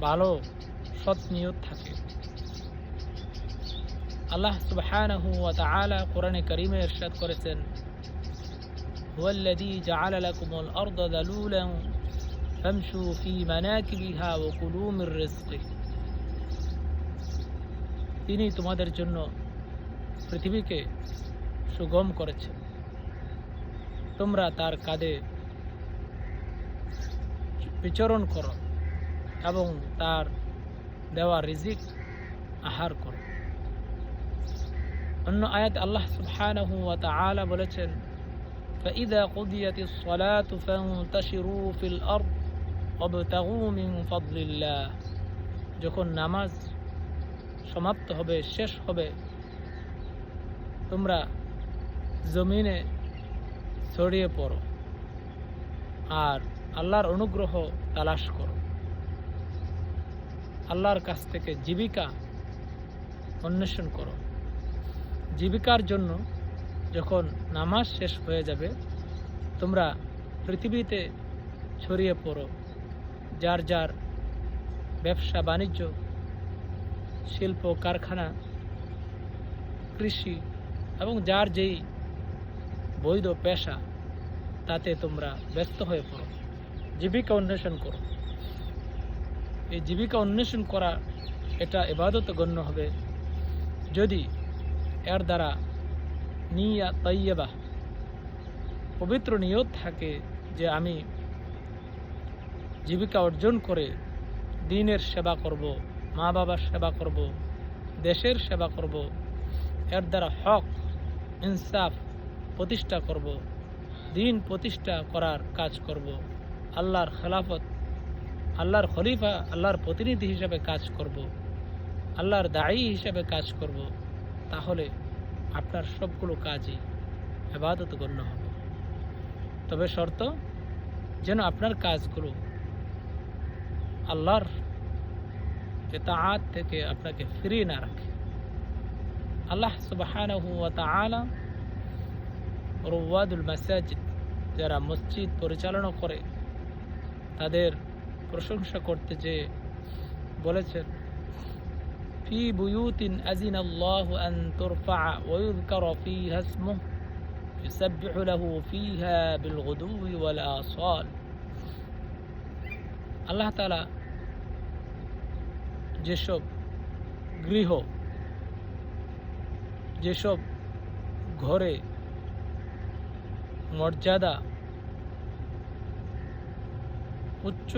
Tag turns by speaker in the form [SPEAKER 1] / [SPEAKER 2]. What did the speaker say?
[SPEAKER 1] ভালো সৎ নিয়ত থাকে। আল্লাহ সুবহানাহু ওয়া তাআলা কোরআনে কারীমে ইরশাদ করেছেন, হুয়াল্লাযী জাআলা লাকুমুল আরদা যালুলান ফামশু ফি মানাকিবিহা ওয়া কুলু মির রিজকিহি। তিনি তোমাদের জন্য পৃথিবীকে সুগম করেছেন, তোমরা তার কাঁধে বিচরণ করো এবং তার দেওয়া রিজিক আহার করো। অন্য আয়াত আল্লাহ সুবহানাহু ওয়া তাআলা বলেছেন, فإذا قضيت الصلاة فانتشروا في الأرض وابتغوا من فضل الله। যখন নামাজ সমাপ্ত হবে, শেষ হবে, তোমরা জমিনে ছড়িয়ে পড়ো আর আল্লাহর অনুগ্রহ তালাশ করো। আল্লাহর কাছ থেকে জীবিকা অন্বেষণ করো। জীবিকার জন্য যখন নামাজ শেষ হয়ে যাবে, তোমরা পৃথিবীতে ছড়িয়ে পড়ো। যার যার ব্যবসা বাণিজ্য, শিল্প কারখানা, কৃষি এবং যার যেই বৈধ পেশা, তাতে তোমরা ব্যস্ত হয়ে পড়ো, জীবিকা অন্বেষণ করো। এই জীবিকা অন্বেষণ করা এটা ইবাদত গণ্য হবে যদি এর দ্বারা নিয়া তাইয়্যিবা, পবিত্র নিয়ত থাকে যে আমি জীবিকা অর্জন করে দ্বীনের সেবা করব, মা বাবার সেবা করব, দেশের সেবা করব, এর দ্বারা হক ইনসাফ প্রতিষ্ঠা করব, দ্বীন প্রতিষ্ঠা করার কাজ করব, আল্লাহর খেলাফত, আল্লাহর খলিফা, আল্লাহর প্রতিনিধি হিসেবে কাজ করব, আল্লাহর দায়ী হিসেবে কাজ করব, তাহলে আপনার সবগুলো কাজই ইবাদত গণ্য হবে। তবে শর্ত যেন আপনার কাজগুলো আল্লাহর ইতাআত থেকে আপনাকে ফিরিয়ে না রাখে। আল্লাহ সুবহানাহু ওয়া তাআলা রুওয়াদুল মাসাজিদ, যারা মসজিদ পরিচালনা করে, তাদের প্রশংসা করতে যে বলেছেন, ফি বুয়ুতিন আযিনাল্লাহু আন তুরফা ওয়া ইউযকারা ফীহা ইসমুহু ইউসাব্বিহু লাহু ফীহা বিল গুদুওয়ি ওয়াল আসাল। আল্লাহ তাআলা যেসব গৃহ, যেসব ঘরে মর্যাদা উচ্চ